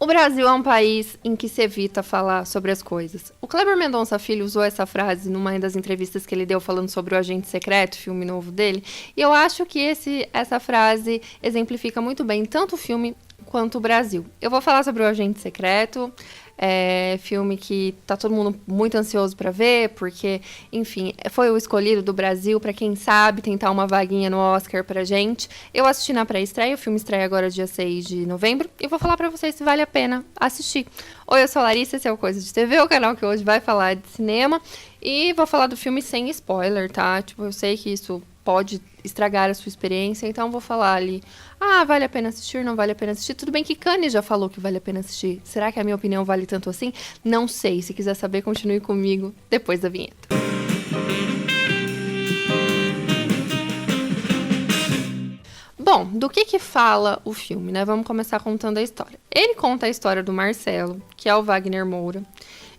O Brasil é um país em que se evita falar sobre as coisas. O Kleber Mendonça Filho usou essa frase numa das entrevistas que ele deu falando sobre o Agente Secreto, filme novo dele, e eu acho que essa frase exemplifica muito bem tanto o filme quanto o Brasil. Eu vou falar sobre o Agente Secreto, filme que tá todo mundo muito ansioso para ver, porque, enfim, foi o escolhido do Brasil para quem sabe tentar uma vaguinha no Oscar pra gente. Eu assisti na pré-estreia, o filme estreia agora dia 6 de novembro, e vou falar para vocês se vale a pena assistir. Oi, eu sou a Larissa, esse é o Coisa de TV, o canal que hoje vai falar de cinema, e vou falar do filme sem spoiler, tá? Tipo, eu sei que isso pode estragar a sua experiência, então vou falar ali, vale a pena assistir, não vale a pena assistir. Tudo bem que Cannes já falou que vale a pena assistir. Será que a minha opinião vale tanto assim? Não sei. Se quiser saber, continue comigo depois da vinheta. Bom, do que fala o filme, né? Vamos começar contando a história. Ele conta a história do Marcelo, que é o Wagner Moura,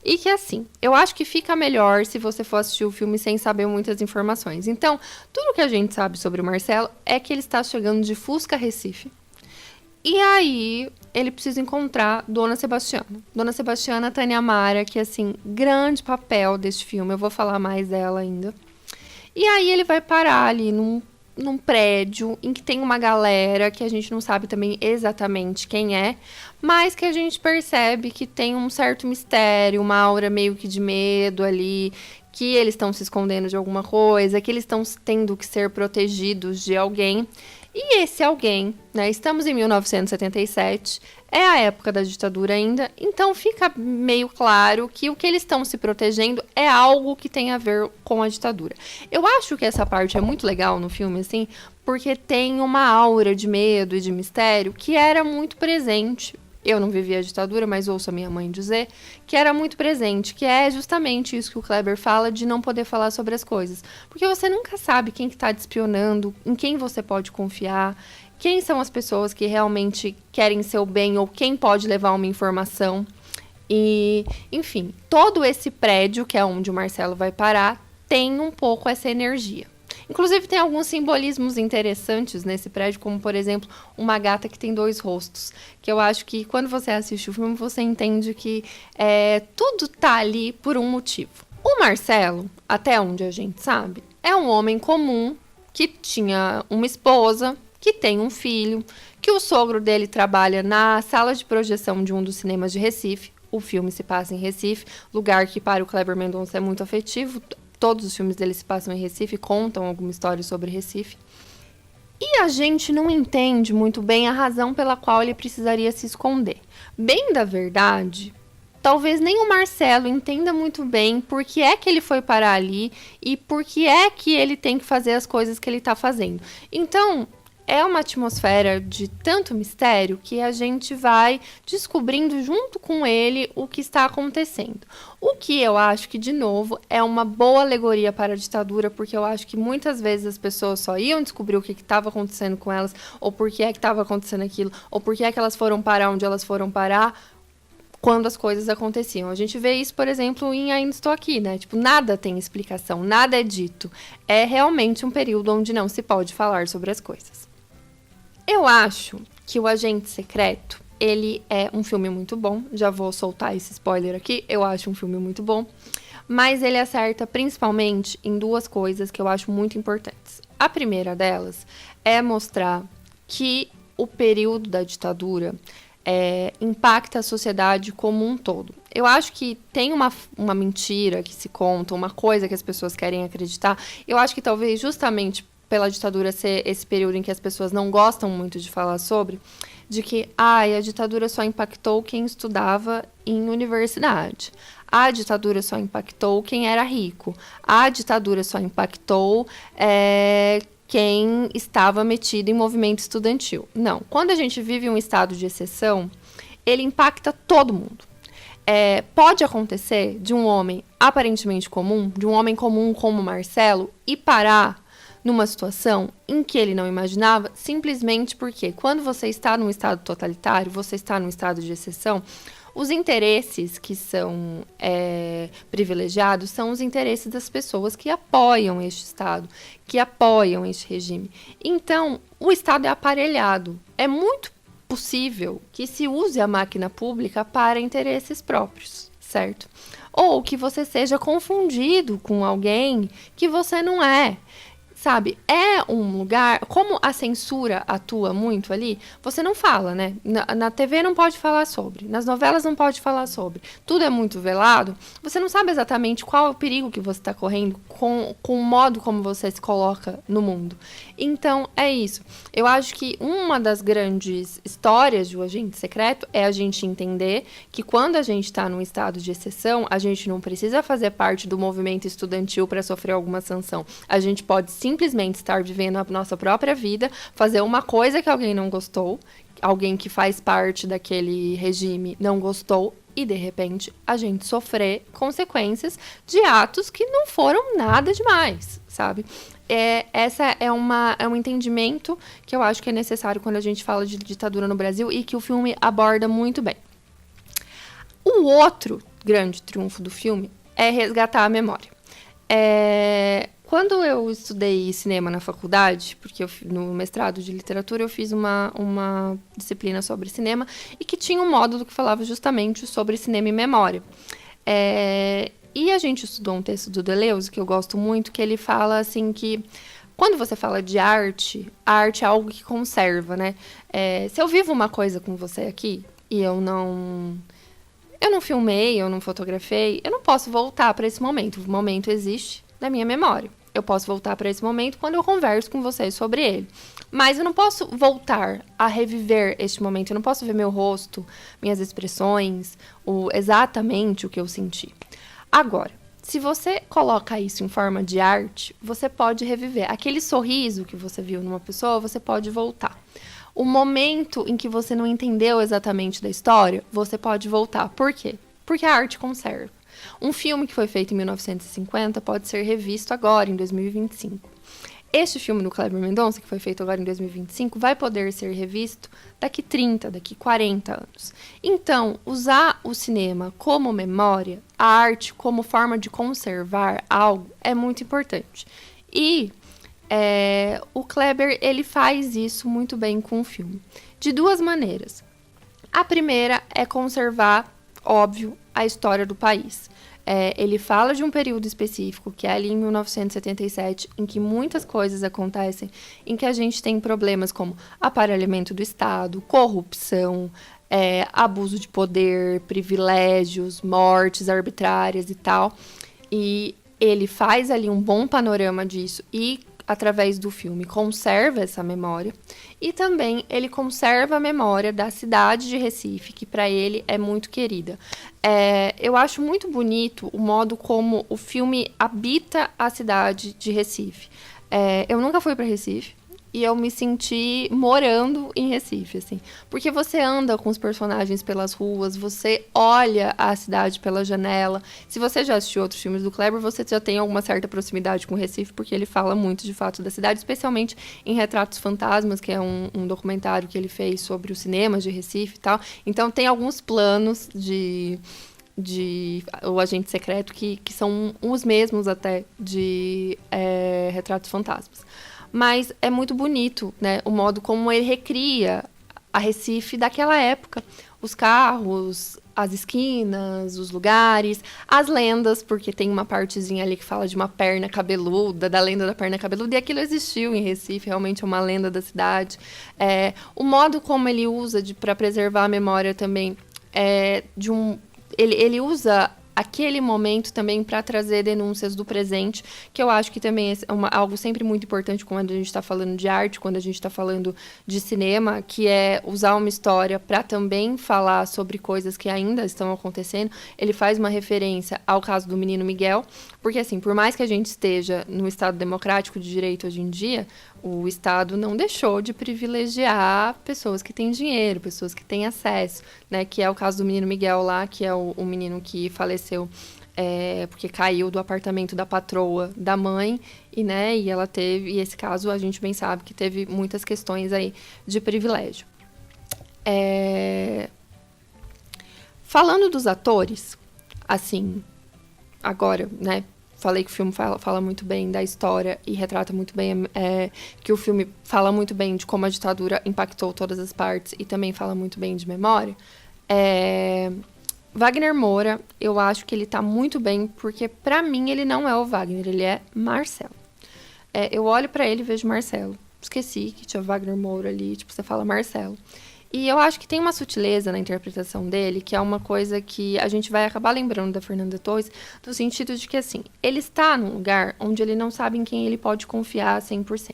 e que, assim, eu acho que fica melhor se você for assistir o filme sem saber muitas informações. Então, tudo que a gente sabe sobre o Marcelo é que ele está chegando de Fusca Recife. E aí, ele precisa encontrar Dona Sebastiana. Dona Sebastiana Tânia Mara, que, assim, grande papel deste filme. Eu vou falar mais dela ainda. E aí, ele vai parar ali num prédio em que tem uma galera que a gente não sabe também exatamente quem é, mas que a gente percebe que tem um certo mistério, uma aura meio que de medo ali, que eles estão se escondendo de alguma coisa, que eles estão tendo que ser protegidos de alguém. E esse alguém, né, estamos em 1977, é a época da ditadura ainda, então fica meio claro que o que eles estão se protegendo é algo que tem a ver com a ditadura. Eu acho que essa parte é muito legal no filme, assim, porque tem uma aura de medo e de mistério que era muito presente. Eu não vivi a ditadura, mas ouço a minha mãe dizer que era muito presente, que é justamente isso que o Kleber fala de não poder falar sobre as coisas. Porque você nunca sabe quem que tá te espionando, em quem você pode confiar, quem são as pessoas que realmente querem seu bem ou quem pode levar uma informação. E, enfim, todo esse prédio, que é onde o Marcelo vai parar, tem um pouco essa energia. Inclusive, tem alguns simbolismos interessantes nesse prédio, como, por exemplo, uma gata que tem 2 rostos. Que eu acho que, quando você assiste o filme, você entende que tudo tá ali por um motivo. O Marcelo, até onde a gente sabe, é um homem comum que tinha uma esposa, que tem um filho, que o sogro dele trabalha na sala de projeção de um dos cinemas de Recife. O filme se passa em Recife, lugar que para o Kleber Mendonça é muito afetivo. Todos os filmes dele se passam em Recife, contam alguma história sobre Recife. E a gente não entende muito bem a razão pela qual ele precisaria se esconder. Bem da verdade, talvez nem o Marcelo entenda muito bem por que é que ele foi parar ali e por que é que ele tem que fazer as coisas que ele está fazendo. Então, é uma atmosfera de tanto mistério que a gente vai descobrindo junto com ele o que está acontecendo. O que eu acho que, de novo, é uma boa alegoria para a ditadura, porque eu acho que muitas vezes as pessoas só iam descobrir o que estava acontecendo com elas, ou por que é que estava acontecendo aquilo, ou por que é que elas foram parar onde elas foram parar, quando as coisas aconteciam. A gente vê isso, por exemplo, em Ainda Estou Aqui, né? Tipo, nada tem explicação, nada é dito. É realmente um período onde não se pode falar sobre as coisas. Eu acho que O Agente Secreto, ele é um filme muito bom. Já vou soltar esse spoiler aqui. Eu acho um filme muito bom. Mas ele acerta principalmente em 2 coisas que eu acho muito importantes. A primeira delas é mostrar que o período da ditadura impacta a sociedade como um todo. Eu acho que tem uma mentira que se conta, uma coisa que as pessoas querem acreditar. Eu acho que talvez justamente pela ditadura ser esse período em que as pessoas não gostam muito de falar sobre, de que a ditadura só impactou quem estudava em universidade. A ditadura só impactou quem era rico. A ditadura só impactou quem estava metido em movimento estudantil. Não. Quando a gente vive um estado de exceção, ele impacta todo mundo. Pode acontecer de um homem aparentemente comum, de um homem comum como Marcelo, e parar numa situação em que ele não imaginava, simplesmente porque quando você está num estado totalitário, você está num estado de exceção, os interesses que são privilegiados são os interesses das pessoas que apoiam este Estado, que apoiam este regime. Então, o Estado é aparelhado. É muito possível que se use a máquina pública para interesses próprios, certo? Ou que você seja confundido com alguém que você não é. Sabe, é um lugar, como a censura atua muito ali, você não fala, né? Na TV não pode falar sobre, nas novelas não pode falar sobre, tudo é muito velado, você não sabe exatamente qual é o perigo que você está correndo com o modo como você se coloca no mundo. Então, é isso. Eu acho que uma das grandes histórias de O Agente Secreto é a gente entender que quando a gente está num estado de exceção, a gente não precisa fazer parte do movimento estudantil para sofrer alguma sanção. A gente pode simplesmente estar vivendo a nossa própria vida, fazer uma coisa que alguém não gostou, alguém que faz parte daquele regime não gostou, e de repente a gente sofrer consequências de atos que não foram nada demais, sabe? Essa é um entendimento que eu acho que é necessário quando a gente fala de ditadura no Brasil e que o filme aborda muito bem. O outro grande triunfo do filme é resgatar a memória. Quando eu estudei cinema na faculdade, porque no mestrado de literatura eu fiz uma disciplina sobre cinema e que tinha um módulo que falava justamente sobre cinema e memória. E a gente estudou um texto do Deleuze, que eu gosto muito, que ele fala assim que quando você fala de arte, a arte é algo que conserva, né? Se eu vivo uma coisa com você aqui e eu não filmei, eu não fotografei, eu não posso voltar para esse momento. O momento existe na minha memória. Eu posso voltar para esse momento quando eu converso com vocês sobre ele. Mas eu não posso voltar a reviver este momento. Eu não posso ver meu rosto, minhas expressões, exatamente o que eu senti. Agora, se você coloca isso em forma de arte, você pode reviver. Aquele sorriso que você viu numa pessoa, você pode voltar. O momento em que você não entendeu exatamente da história, você pode voltar. Por quê? Porque a arte conserva. Um filme que foi feito em 1950 pode ser revisto agora, em 2025. Este filme do Kleber Mendonça, que foi feito agora em 2025, vai poder ser revisto daqui 30, daqui 40 anos. Então, usar o cinema como memória, a arte como forma de conservar algo, é muito importante. E o Kleber, ele faz isso muito bem com o filme. De duas maneiras. A primeira é conservar, óbvio, a história do país. Ele fala de um período específico, que é ali em 1977, em que muitas coisas acontecem, em que a gente tem problemas como aparelhamento do Estado, corrupção, abuso de poder, privilégios, mortes arbitrárias e tal. E ele faz ali um bom panorama disso e, através do filme, conserva essa memória. E também ele conserva a memória da cidade de Recife, que para ele é muito querida. Eu acho muito bonito o modo como o filme habita a cidade de Recife. Eu nunca fui para Recife e eu me senti morando em Recife, assim. Porque você anda com os personagens pelas ruas, você olha a cidade pela janela. Se você já assistiu outros filmes do Kleber, você já tem alguma certa proximidade com Recife, porque ele fala muito, de fato, da cidade, especialmente em Retratos Fantasmas, que é um documentário que ele fez sobre os cinemas de Recife e tal. Então, tem alguns planos de O Agente Secreto que são os mesmos até de Retratos Fantasmas. Mas é muito bonito, né, o modo como ele recria a Recife daquela época. Os carros, as esquinas, os lugares, as lendas, porque tem uma partezinha ali que fala de uma perna cabeluda, da lenda da perna cabeluda, e aquilo existiu em Recife, realmente é uma lenda da cidade. O modo como ele usa para preservar a memória também ele usa aquele momento também para trazer denúncias do presente, que eu acho que também é algo sempre muito importante quando a gente está falando de arte, quando a gente está falando de cinema, que é usar uma história para também falar sobre coisas que ainda estão acontecendo. Ele faz uma referência ao caso do menino Miguel, porque assim, por mais que a gente esteja no Estado democrático de direito hoje em dia, o Estado não deixou de privilegiar pessoas que têm dinheiro, pessoas que têm acesso, né? Que é o caso do menino Miguel lá, que é o menino que faleceu porque caiu do apartamento da patroa da mãe, e ela teve, e esse caso a gente bem sabe que teve muitas questões aí de privilégio. Falando dos atores, assim, agora, né? falei que o filme fala muito bem da história e retrata muito bem, que o filme fala muito bem de como a ditadura impactou todas as partes e também fala muito bem de memória. Wagner Moura, eu acho que ele tá muito bem, porque pra mim ele não é o Wagner, ele é Marcelo. Eu olho pra ele e vejo Marcelo. Esqueci que tinha Wagner Moura ali, tipo, você fala Marcelo. E eu acho que tem uma sutileza na interpretação dele, que é uma coisa que a gente vai acabar lembrando da Fernanda Torres, no sentido de que, assim, ele está num lugar onde ele não sabe em quem ele pode confiar 100%.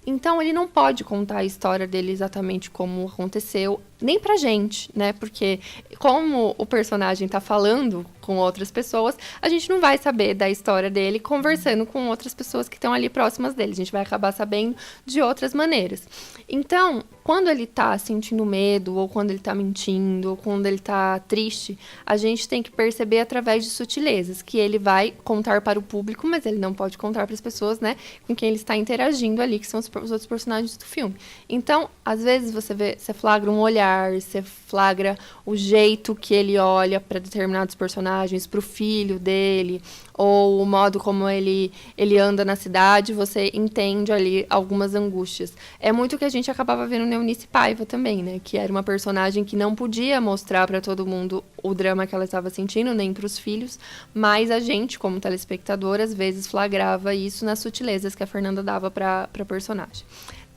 Então, ele não pode contar a história dele exatamente como aconteceu, nem pra gente, né? Porque como o personagem tá falando com outras pessoas, a gente não vai saber da história dele conversando com outras pessoas que estão ali próximas dele. A gente vai acabar sabendo de outras maneiras. Então, quando ele tá sentindo medo, ou quando ele tá mentindo, ou quando ele tá triste, a gente tem que perceber através de sutilezas, que ele vai contar para o público, mas ele não pode contar para as pessoas, né, com quem ele está interagindo ali, que são os outros personagens do filme. Então, às vezes você flagra um olhar, você flagra o jeito que ele olha para determinados personagens, para o filho dele, ou o modo como ele anda na cidade, você entende ali algumas angústias. É muito o que a gente acabava vendo no Eunice Paiva também, né? Que era uma personagem que não podia mostrar para todo mundo o drama que ela estava sentindo, nem para os filhos, mas a gente, como telespectador, às vezes flagrava isso nas sutilezas que a Fernanda dava para a personagem.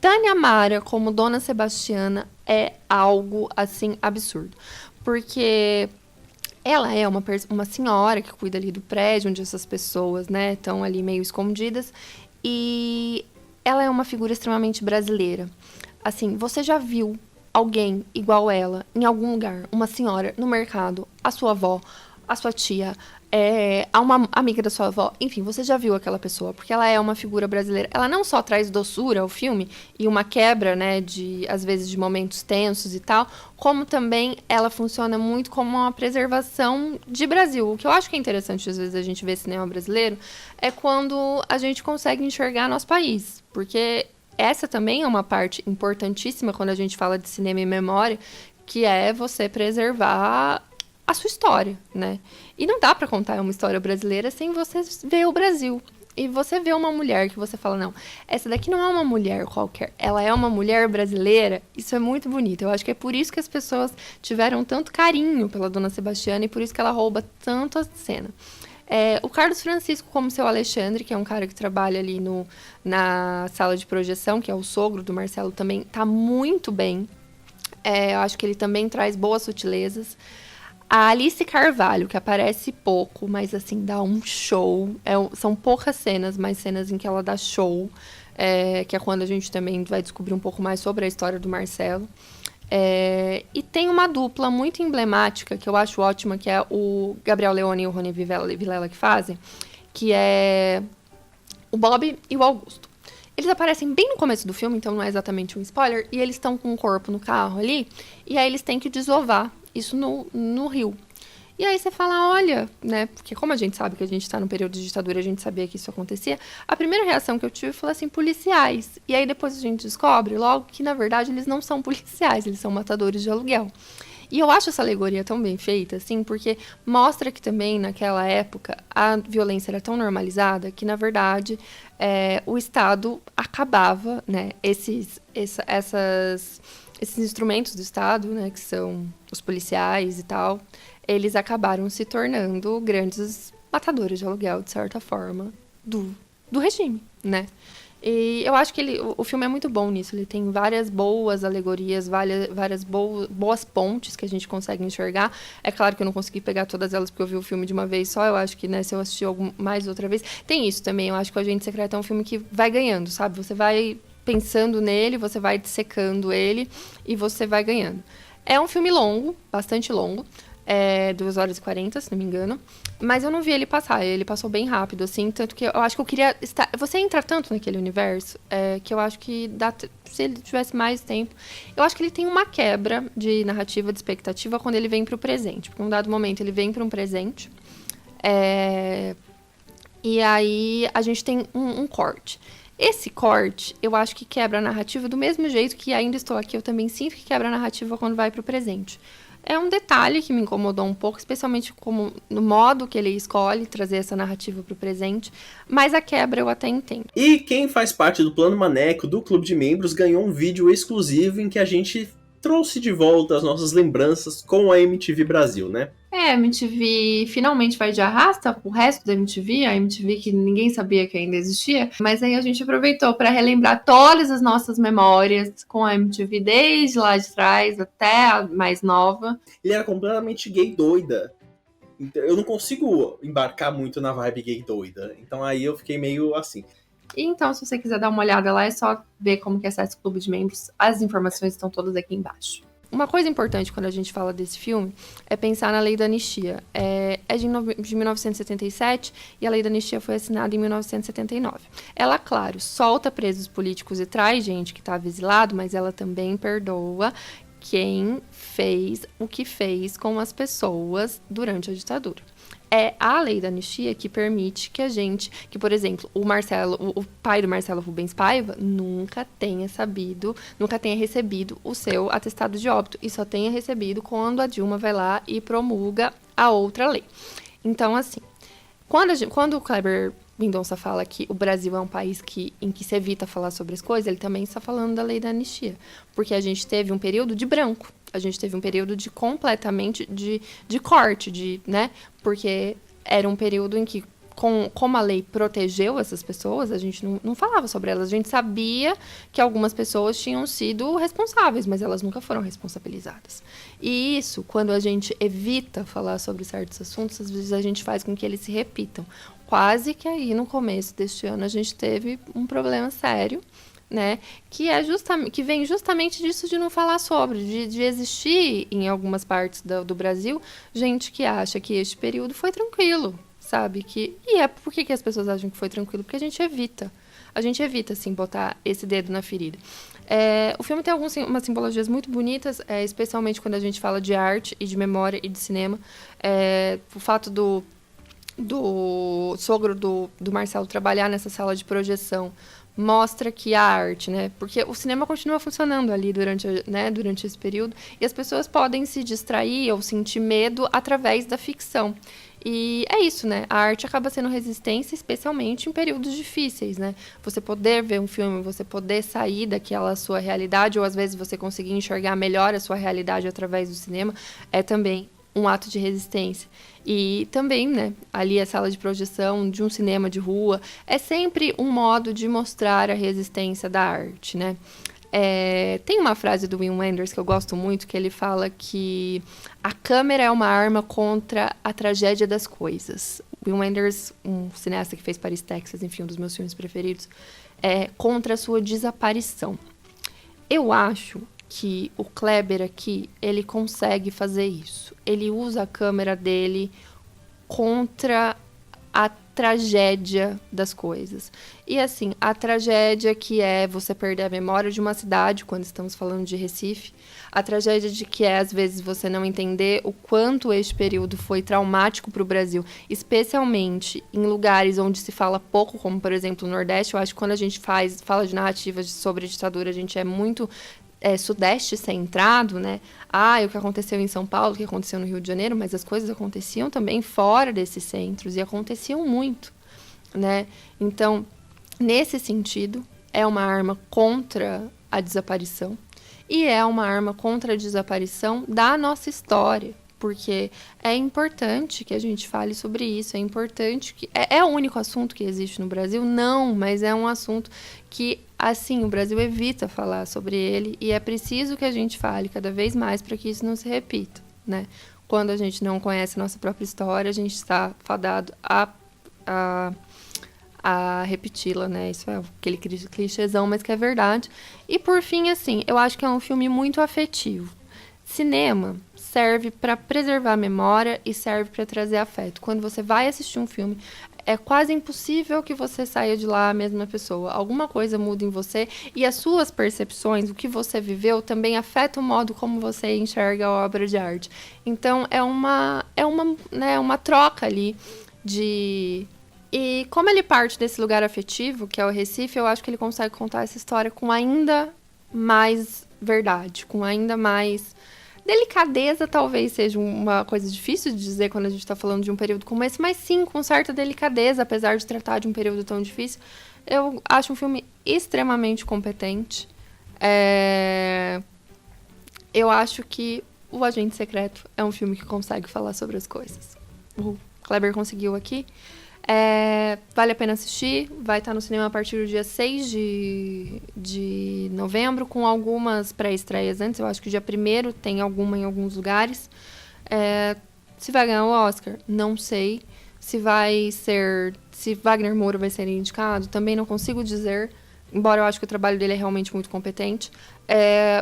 Tânia Mara, como Dona Sebastiana, é algo, assim, absurdo. Porque ela é uma senhora que cuida ali do prédio, onde essas pessoas, né, estão ali meio escondidas. E ela é uma figura extremamente brasileira. Assim, você já viu alguém igual ela em algum lugar? Uma senhora no mercado, a sua avó, a sua tia, a uma amiga da sua avó, enfim, você já viu aquela pessoa, porque ela é uma figura brasileira. Ela não só traz doçura ao filme e uma quebra, né, às vezes de momentos tensos e tal, como também ela funciona muito como uma preservação de Brasil. O que eu acho que é interessante, às vezes, a gente ver cinema brasileiro, é quando a gente consegue enxergar nosso país, porque essa também é uma parte importantíssima quando a gente fala de cinema e memória, que é você preservar a sua história, né? E não dá pra contar uma história brasileira sem você ver o Brasil. E você vê uma mulher que você fala, não, essa daqui não é uma mulher qualquer, ela é uma mulher brasileira. Isso é muito bonito. Eu acho que é por isso que as pessoas tiveram tanto carinho pela Dona Sebastiana e por isso que ela rouba tanto a cena. O Carlos Francisco, como seu Alexandre, que é um cara que trabalha ali na sala de projeção, que é o sogro do Marcelo, também tá muito bem. Eu acho que ele também traz boas sutilezas. A Alice Carvalho, que aparece pouco, mas assim, dá um show. São poucas cenas, mas cenas em que ela dá show. Que é quando a gente também vai descobrir um pouco mais sobre a história do Marcelo. E tem uma dupla muito emblemática, que eu acho ótima, que é o Gabriel Leone e o Rony Vilela que fazem, que é o Bob e o Augusto. Eles aparecem bem no começo do filme, então não é exatamente um spoiler, e eles estão com o corpo no carro ali, e aí eles têm que desovar isso no rio. E aí você fala, olha, né, porque como a gente sabe que a gente tá no período de ditadura, a gente sabia que isso acontecia, a primeira reação que eu tive foi assim, policiais. E aí depois a gente descobre logo que, na verdade, eles não são policiais, eles são matadores de aluguel. E eu acho essa alegoria tão bem feita, assim, porque mostra que também, naquela época, a violência era tão normalizada que, na verdade, o Estado acabava, né, esses instrumentos do Estado, né, que são os policiais e tal, eles acabaram se tornando grandes matadores de aluguel, de certa forma, do regime, né? E eu acho que o filme é muito bom nisso. Ele tem várias boas alegorias, várias boas pontes que a gente consegue enxergar. É claro que eu não consegui pegar todas elas porque eu vi o filme de uma vez só. Eu acho que, né, se eu assistir mais outra vez... Tem isso também. Eu acho que o Agente Secreto é um filme que vai ganhando, sabe? Você vai pensando nele, você vai dissecando ele e você vai ganhando. É um filme longo, bastante longo. 2 horas e 40, se não me engano. Mas eu não vi ele passar. Ele passou bem rápido, assim. Tanto que eu acho que eu queria estar... Você entra tanto naquele universo que eu acho que se ele tivesse mais tempo... Eu acho que ele tem uma quebra de narrativa, de expectativa, quando ele vem pro presente. Porque em um dado momento ele vem para um presente. E aí a gente tem um corte. Esse corte, eu acho que quebra a narrativa do mesmo jeito que Ainda Estou Aqui. Eu também sinto que quebra a narrativa quando vai pro presente. é um detalhe que me incomodou um pouco, especialmente como no modo que ele escolhe trazer essa narrativa para o presente, mas a quebra eu até entendo. E quem faz parte do Plano Maneco, do Clube de Membros, ganhou um vídeo exclusivo em que a gente trouxe de volta as nossas lembranças com a MTV Brasil, né? A MTV finalmente vai de arrasta o resto da MTV, a MTV que ninguém sabia que ainda existia, mas aí a gente aproveitou para relembrar todas as nossas memórias com a MTV desde lá de trás até a mais nova. Ele era completamente gay doida. Então, eu não consigo embarcar muito na vibe gay doida, então aí eu fiquei meio assim. Então, se você quiser dar uma olhada lá, é só ver como que acessa o Clube de Membros, as informações estão todas aqui embaixo. Uma coisa importante quando a gente fala desse filme é pensar na Lei da Anistia. É de 1977 e a Lei da Anistia foi assinada em 1979. Ela, claro, solta presos políticos e traz gente que estava exilado, mas ela também perdoa quem fez o que fez com as pessoas durante a ditadura. É a Lei da Anistia que permite que, por exemplo, o pai do Marcelo Rubens Paiva nunca tenha recebido o seu atestado de óbito e só tenha recebido quando a Dilma vai lá e promulga a outra lei. Então, assim, quando o Kleber Mendonça fala que o Brasil é um país em que se evita falar sobre as coisas, ele também está falando da Lei da Anistia, porque a gente teve um período de branco. A gente teve um período de completamente de corte, né? Porque era um período em que, como a lei protegeu essas pessoas, a gente não falava sobre elas. A gente sabia que algumas pessoas tinham sido responsáveis, mas elas nunca foram responsabilizadas. E isso, quando a gente evita falar sobre certos assuntos, às vezes a gente faz com que eles se repitam. Quase que aí, no começo deste ano, a gente teve um problema sério, né, que vem justamente disso de não falar sobre, de existir em algumas partes do Brasil gente que acha que este período foi tranquilo, sabe? Por que as pessoas acham que foi tranquilo? Porque a gente evita, assim, botar esse dedo na ferida. O filme tem umas simbologias muito bonitas, especialmente quando a gente fala de arte e de memória e de cinema. O fato do sogro do Marcelo trabalhar nessa sala de projeção mostra que a arte, né? Porque o cinema continua funcionando ali durante esse período e as pessoas podem se distrair ou sentir medo através da ficção. E é isso, né? A arte acaba sendo resistência, especialmente em períodos difíceis, né? Você poder ver um filme, você poder sair daquela sua realidade, ou às vezes você conseguir enxergar melhor a sua realidade através do cinema, é também um ato de resistência. E também, né, ali a sala de projeção de um cinema de rua é sempre um modo de mostrar a resistência da arte, né? Tem uma frase do Wim Wenders que eu gosto muito, que ele fala que a câmera é uma arma contra a tragédia das coisas. Wim Wenders, um cineasta que fez Paris, Texas, enfim, um dos meus filmes preferidos, contra a sua desaparição. Eu acho que o Kleber aqui, ele consegue fazer isso. Ele usa a câmera dele contra a tragédia das coisas. E assim, a tragédia que é você perder a memória de uma cidade, quando estamos falando de Recife, a tragédia de que às vezes, você não entender o quanto este período foi traumático para o Brasil, especialmente em lugares onde se fala pouco, como, por exemplo, o Nordeste. Eu acho que quando a gente fala de narrativas sobre a ditadura, a gente é muito sudeste centrado, né? O que aconteceu em São Paulo, o que aconteceu no Rio de Janeiro, mas as coisas aconteciam também fora desses centros e aconteciam muito, né? Então, nesse sentido, é uma arma contra a desaparição e é uma arma contra a desaparição da nossa história, porque é importante que a gente fale sobre isso, é importante que... É o único assunto que existe no Brasil? Não, mas é um assunto que, assim, o Brasil evita falar sobre ele e é preciso que a gente fale cada vez mais para que isso não se repita, né? Quando a gente não conhece a nossa própria história, a gente está fadado a repeti-la, né? Isso é aquele clichêzão, mas que é verdade. E, por fim, assim, eu acho que é um filme muito afetivo. Cinema serve para preservar a memória e serve para trazer afeto. Quando você vai assistir um filme, é quase impossível que você saia de lá a mesma pessoa. Alguma coisa muda em você e as suas percepções, o que você viveu, também afeta o modo como você enxerga a obra de arte. Então, é uma troca ali de... E como ele parte desse lugar afetivo, que é o Recife, eu acho que ele consegue contar essa história com ainda mais verdade, com ainda mais Delicadeza talvez seja uma coisa difícil de dizer quando a gente tá falando de um período como esse, mas sim, com certa delicadeza, apesar de tratar de um período tão difícil. Eu acho um filme extremamente competente. Eu acho que O Agente Secreto é um filme que consegue falar sobre as coisas. O Kleber conseguiu aqui. Vale a pena assistir. Vai estar no cinema a partir do dia 6 de novembro, com algumas pré-estreias antes. Eu acho que o dia 1º tem alguma em alguns lugares. Se vai ganhar o Oscar, não sei. Se Wagner Moura vai ser indicado, também não consigo dizer. Embora eu acho que o trabalho dele é realmente muito competente.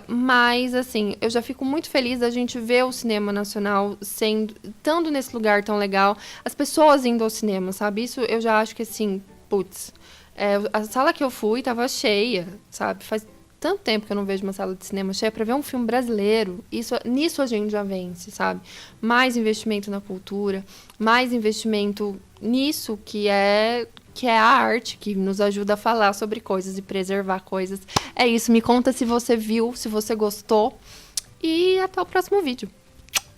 Mas, assim, eu já fico muito feliz da gente ver o cinema nacional estando nesse lugar tão legal. As pessoas indo ao cinema, sabe? Isso eu já acho que, assim, putz. A sala que eu fui tava cheia, sabe? Faz tanto tempo que eu não vejo uma sala de cinema cheia pra ver um filme brasileiro. Nisso a gente já vence, sabe? Mais investimento na cultura, mais investimento nisso que é a arte, que nos ajuda a falar sobre coisas e preservar coisas. É isso, me conta se você viu, se você gostou. E até o próximo vídeo.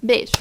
Beijo!